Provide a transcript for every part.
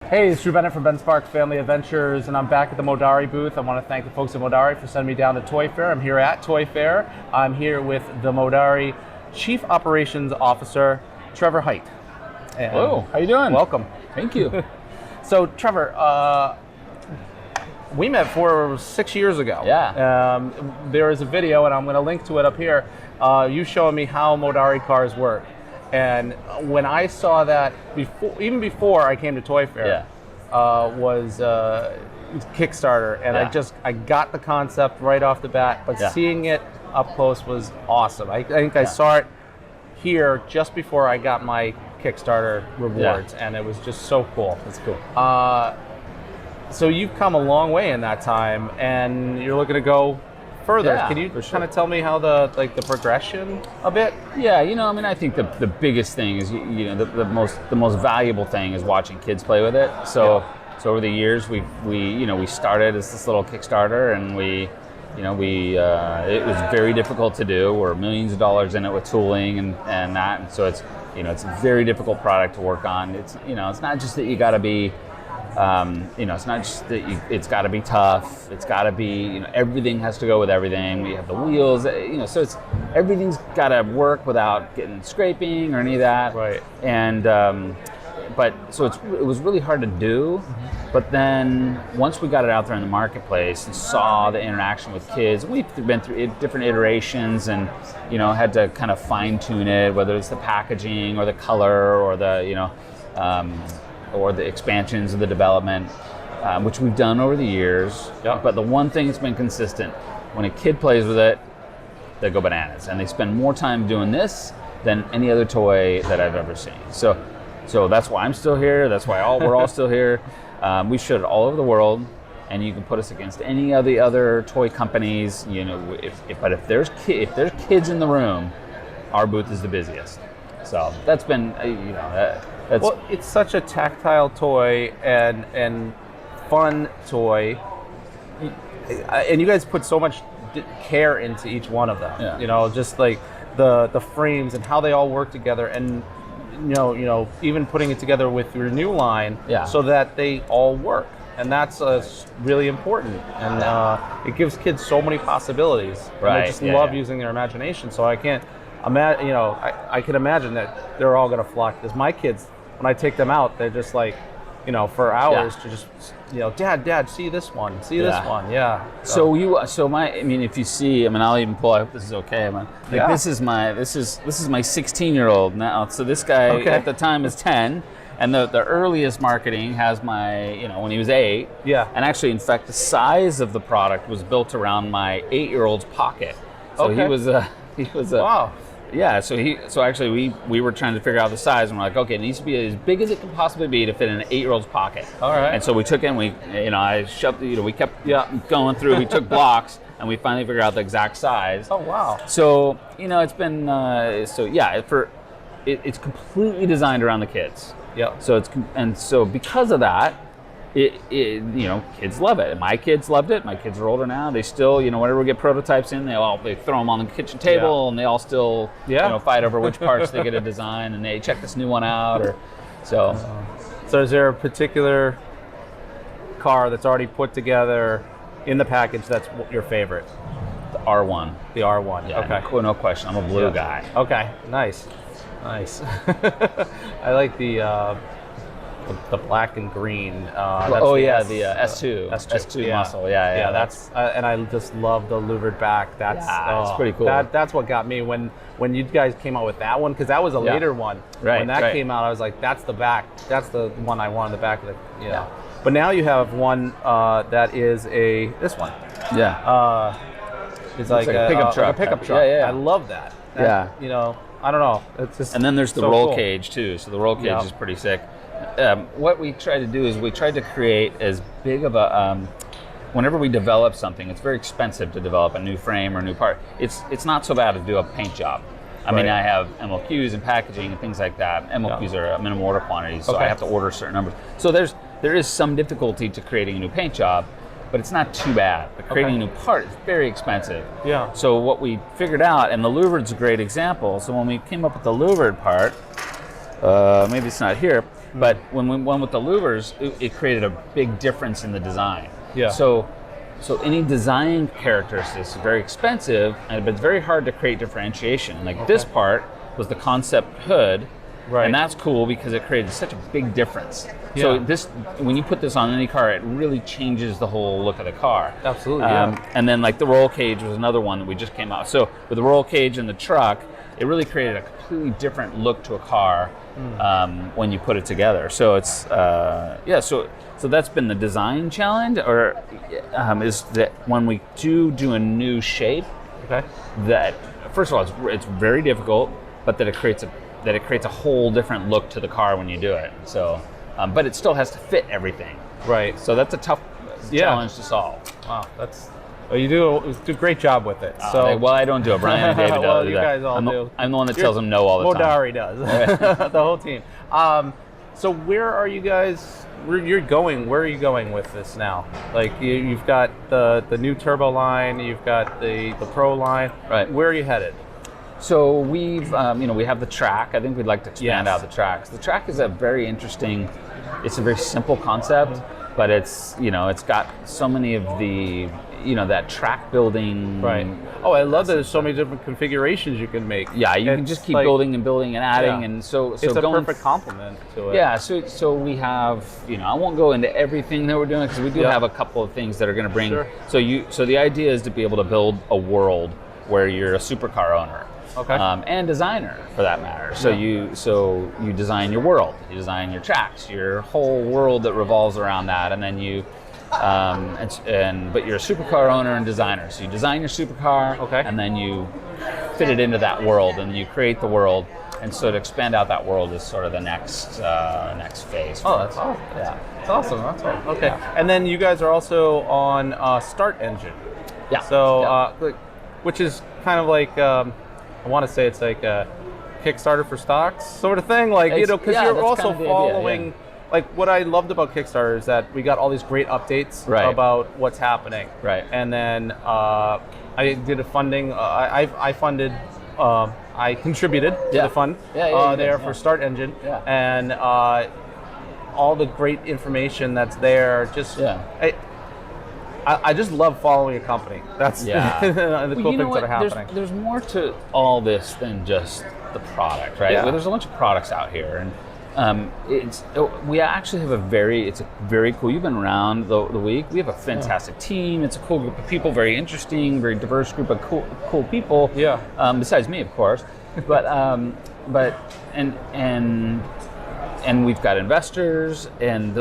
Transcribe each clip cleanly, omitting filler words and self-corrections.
Hey, it's Drew Bennett from Ben Spark Family Adventures, and I'm back at the Modarri booth. I want to thank the folks at Modarri for sending me down to Toy Fair. I'm here at Toy Fair. I'm here with the Modarri Chief Operations Officer, Trevor Hite. And hello, how you doing? Welcome. Thank you. So, Trevor, we met 6 years ago. Yeah. There is a video, and I'm going to link to it up here. You showing me how Modarri cars work. And when I saw that, even before I came to Toy Fair, was Kickstarter, and I got the concept right off the bat, but seeing it up close was awesome. I think I saw it here just before I got my Kickstarter rewards, and it was just so cool. That's cool. So you've come a long way in that time, and you're looking to go further. Yeah, can you kind of tell me how the progression a bit? Yeah, I think the biggest thing is the most valuable thing is watching kids play with it. So over the years we started as this little Kickstarter, and it was very difficult to do. We're millions of dollars in it with tooling and that, and so it's a very difficult product to work on. It's not just that you got to be it's not just that it's got to be tough. It's got to be, everything has to go with everything. We have the wheels, so everything's got to work without getting scraping or any of that. Right. And it was really hard to do. Mm-hmm. But then once we got it out there in the marketplace and saw the interaction with kids, we've been through different iterations and had to kind of fine tune it, whether it's the packaging or the color or the expansions of the development, which we've done over the years. Yep. But the one thing that's been consistent, when a kid plays with it, they go bananas, and they spend more time doing this than any other toy that I've ever seen. So that's why I'm still here. That's why we're all still here. We've showed it all over the world, and you can put us against any of the other toy companies. If there's kids in the room, our booth is the busiest. So that's been well, it's such a tactile toy and fun toy, And you guys put so much care into each one of them. Yeah. Just like the frames and how they all work together, and even putting it together with your new line, so that they all work. And that's really important. And it gives kids so many possibilities. Right. And they just love using their imagination. So I can't imagine. I can imagine that they're all going to flock. Because my kids, when I take them out, they're just like, for hours to just, Dad, see this one, this one, So if you see, I'll even pull. I hope this is okay. This is my 16-year-old now. So this guy at the time is 10. And the earliest marketing has my, when he was 8. Yeah. And actually, in fact, the size of the product was built around my 8-year-old's pocket. So he was wow. Yeah. So actually, we were trying to figure out the size, and we're like, okay, it needs to be as big as it can possibly be to fit in an 8-year-old's pocket. All right. And so we took it, and I shoved, we kept going through. We took blocks, and we finally figured out the exact size. Oh wow. So it's been it's completely designed around the kids. Yeah. So because of that, kids love it. My kids loved it. My kids are older now. They still, whenever we get prototypes in, they throw them on the kitchen table, and they all still, fight over which parts they get to design, and they check this new one out. So is there a particular car that's already put together in the package that's your favorite? The R1. The R1. Yeah. Okay. No question. I'm a blue guy. Okay. Nice. I like the black and green. The S2. S2 muscle. Yeah. That's and I just love the louvered back. That's it's pretty cool. That's what got me when you guys came out with that one, because that was a later one. Right. When that came out, I was like, that's the back. That's the one I want in the back of the. Yeah. But now you have one that is this one. Yeah. It's like a pickup truck. Like a pickup truck. Yeah. I love that. I don't know. It's just and then there's the so roll cool. cage too. So the roll cage is pretty sick. What we tried to do is we tried to create as big of a. Whenever we develop something, it's very expensive to develop a new frame or a new part. It's not so bad to do a paint job. I have MOQs and packaging and things like that. MOQs are minimum order quantities, so I have to order certain numbers. So there is some difficulty to creating a new paint job, but it's not too bad. But creating a new part is very expensive. Yeah. So what we figured out, and the louvered's a great example. So when we came up with the louvered part, maybe it's not here, But when we went with the louvers, it created a big difference in the design. Yeah. So any design characteristics is very expensive, but it's very hard to create differentiation. Like this part was the concept hood, and that's cool because it created such a big difference. Yeah. So this, when you put this on any car, it really changes the whole look of the car. Absolutely. And then like the roll cage was another one that we just came out. So with the roll cage and the truck, it really created a completely different look to a car when you put it together. So it's so that's been the design challenge, or is that when we do a new shape, that first of all it's very difficult, but that it creates a whole different look to the car when you do it. So, but it still has to fit everything. Right. So that's a tough challenge to solve. Wow, you do a great job with it. So well, I don't do it. Brian and David well, do you that. guys all do. I'm the one that tells them no all the time. Modarri does. The whole team. So where are you guys? Where are you going with this now? Like you've got the new turbo line, you've got the Pro line. Right. Where are you headed? So we've, we have the track. I think we'd like to expand out the tracks. The track is a very interesting. It's a very simple concept, but it's got so many of the that track building. Right. Oh, I love that there's so many different configurations you can make. Yeah, you can just keep building and building and adding, and so it's a perfect complement to it. Yeah. So we have I won't go into everything that we're doing because we do have a couple of things that are going to bring. Sure. So the idea is to be able to build a world where you're a supercar owner. Okay. And designer for that matter. So you design your world, you design your tracks, your whole world that revolves around that, and then you but you're a supercar owner and designer. So you design your supercar, and then you fit it into that world, and you create the world. And so to expand out that world is sort of the next phase. Oh, that's awesome. Yeah, that's awesome. That's awesome. Okay. Yeah. And then you guys are also on Start Engine. Yeah. So which is kind of like. I want to say it's like a Kickstarter for stocks sort of thing, like because you're also following. Like what I loved about Kickstarter is that we got all these great updates about what's happening. Right. And then I did a funding. I funded. I contributed to the fund for Start Engine, and all the great information that's there. I just love following a company. That's the cool things that are happening. There's more to all this than just the product, right? Yeah. Well, there's a bunch of products out here, and we actually have it's a very cool. You've been around the week. We have a fantastic team. It's a cool group of people, very interesting, very diverse group of cool people. Yeah. Besides me, of course, but and we've got investors, and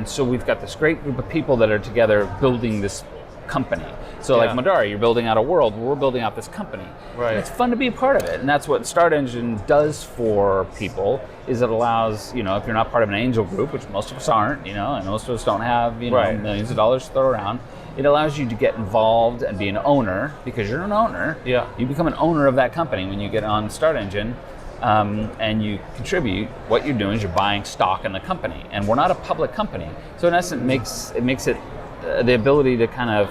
so we've got this great group of people that are together building this company. So like Modarri, you're building out a world, we're building out this company. Right. And it's fun to be a part of it, and that's what Start Engine does for people. Is it allows if you're not part of an angel group, which most of us aren't, and most of us don't have millions of dollars to throw around. It allows you to get involved and be an owner because you're an owner. Yeah. You become an owner of that company when you get on Start Engine. And you contribute. What you're doing is you're buying stock in the company, and we're not a public company. So in essence, it makes it the ability to kind of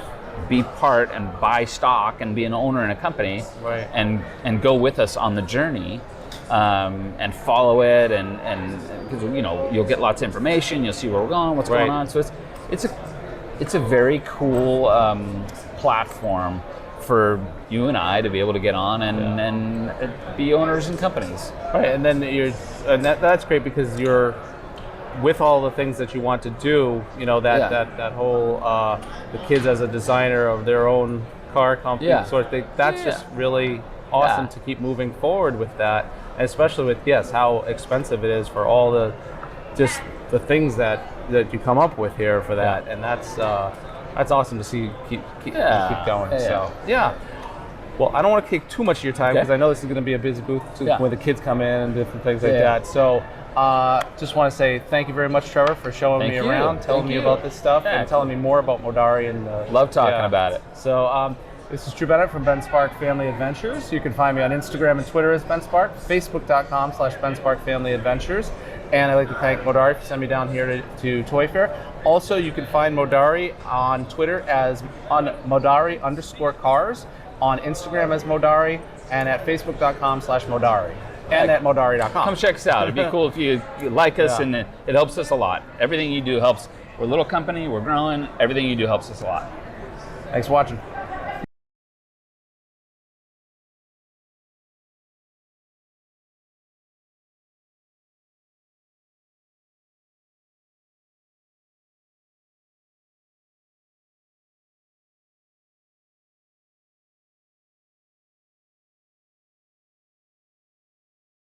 be part and buy stock and be an owner in a company, and go with us on the journey, and follow it, and because you'll get lots of information, you'll see where we're going, what's going on. So it's a very cool platform for you and I to be able to get on and be owners in companies. Right, and then that's great because you're with all the things that you want to do. That whole the kids as a designer of their own car company sort of thing. That's just really awesome to keep moving forward with that, and especially with how expensive it is for all the things that you come up with here for that, and that's awesome to see keep going. Well, I don't want to take too much of your time because I know this is going to be a busy booth when the kids come in and different things like that. So just want to say thank you very much, Trevor, for showing me around, telling me about this stuff, and telling me more about Modarri. And love talking about it. So this is Drew Bennett from Ben Spark Family Adventures. You can find me on Instagram and Twitter as Ben Spark, Facebook.com/Ben Spark Family Adventures. And I'd like to thank Modarri for sending me down here to Toy Fair. Also, you can find Modarri on Twitter as Modarri_cars, on Instagram as Modarri, and at Facebook.com/Modarri. And at Modarri.com. Come check us out. It'd be cool if you like us, and it helps us a lot. Everything you do helps. We're a little company. We're growing. Everything you do helps us a lot. Thanks for watching.